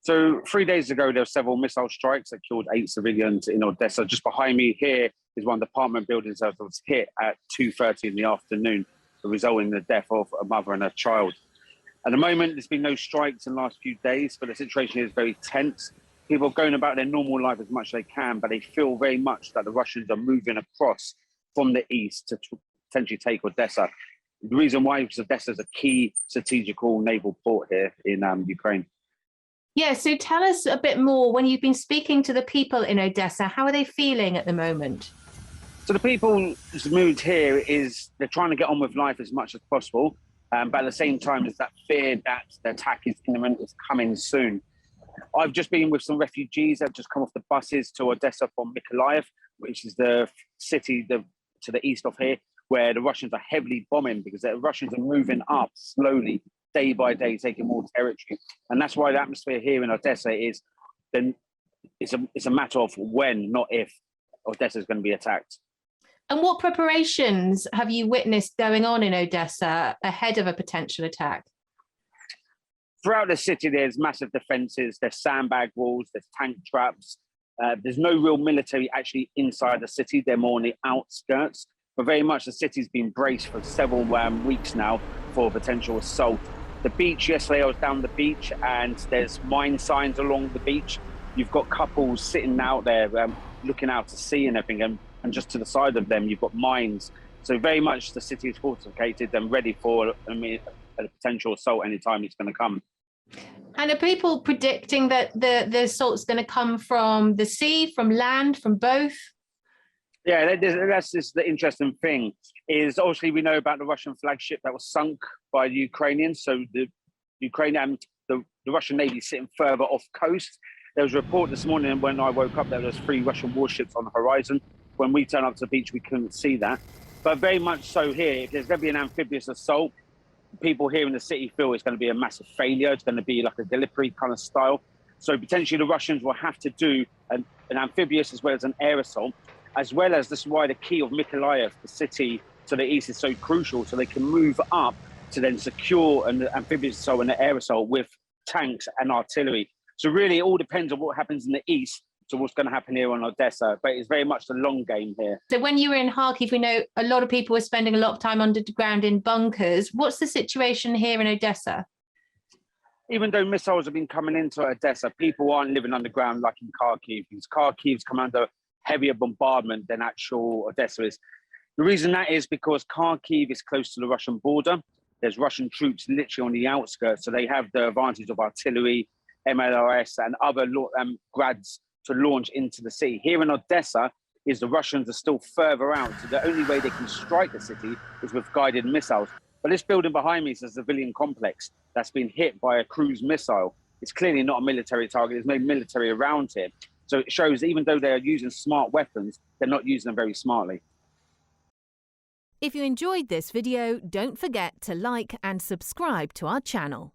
So 3 days ago, there were several missile strikes that killed 8 civilians in Odessa. Just behind me here is one of the apartment buildings that was hit at 2:30 in the afternoon, resulting in the death of a mother and a child. At the moment, there's been no strikes in the last few days, but the situation is very tense. People are going about their normal life as much as they can, but they feel very much that the Russians are moving across from the east to potentially take Odessa. The reason why is Odessa is a key strategical naval port here in Ukraine. Yeah, so tell us a bit more. When you've been speaking to the people in Odessa, how are they feeling at the moment? So the people's mood here is they're trying to get on with life as much as possible, but at the same time, there's that fear that the attack is imminent, it's coming soon. I've just been with some refugees that have just come off the buses to Odessa from Mykolaiv, which is the city to the east of here, where the Russians are heavily bombing because the Russians are moving up slowly, day by day, taking more territory. And that's why the atmosphere here in Odessa is then it's a matter of when, not if, Odessa is going to be attacked. And what preparations have you witnessed going on in Odessa ahead of a potential attack? Throughout the city, there's massive defences, there's sandbag walls, there's tank traps. There's no real military actually inside the city. They're more on the outskirts. But very much the city's been braced for several weeks now for potential assault. The beach, yesterday I was down the beach and there's mine signs along the beach. You've got couples sitting out there looking out to sea and everything. And just to the side of them, you've got mines. So very much the city is fortificated and ready for a potential assault anytime it's going to come. And are people predicting that the assault's going to come from the sea, from land, from both? Yeah, that's just the interesting thing is obviously we know about the Russian flagship that was sunk by the Ukrainians. So the Ukrainian, the Russian Navy sitting further off coast. There was a report this morning when I woke up that there was 3 Russian warships on the horizon. When we turned up to the beach, we couldn't see that. But very much so here, if there's going to be an amphibious assault, people here in the city feel it's going to be a massive failure. It's going to be like a Gallipoli kind of style. So potentially the Russians will have to do an amphibious as well as an air assault, as well as this is why the key of Mykolaiv, the city to the east, is so crucial. So they can move up to then secure an amphibious assault and an air assault with tanks and artillery. So really it all depends on what happens in the east to what's going to happen here on Odessa, but it's very much the long game here. So when you were in Kharkiv, we know a lot of people were spending a lot of time underground in bunkers. What's the situation here in Odessa? Even though missiles have been coming into Odessa, people aren't living underground like in Kharkiv, because Kharkiv's come under heavier bombardment than actual Odessa is. The reason that is because Kharkiv is close to the Russian border. There's Russian troops literally on the outskirts, so they have the advantage of artillery, MLRS, and other grads to launch into the city. Here in Odessa, is the Russians are still further out, so the only way they can strike the city is with guided missiles. But this building behind me is a civilian complex that's been hit by a cruise missile. It's clearly not a military target. There's no military around here. So it shows even though they're using smart weapons, they're not using them very smartly. If you enjoyed this video, don't forget to like and subscribe to our channel.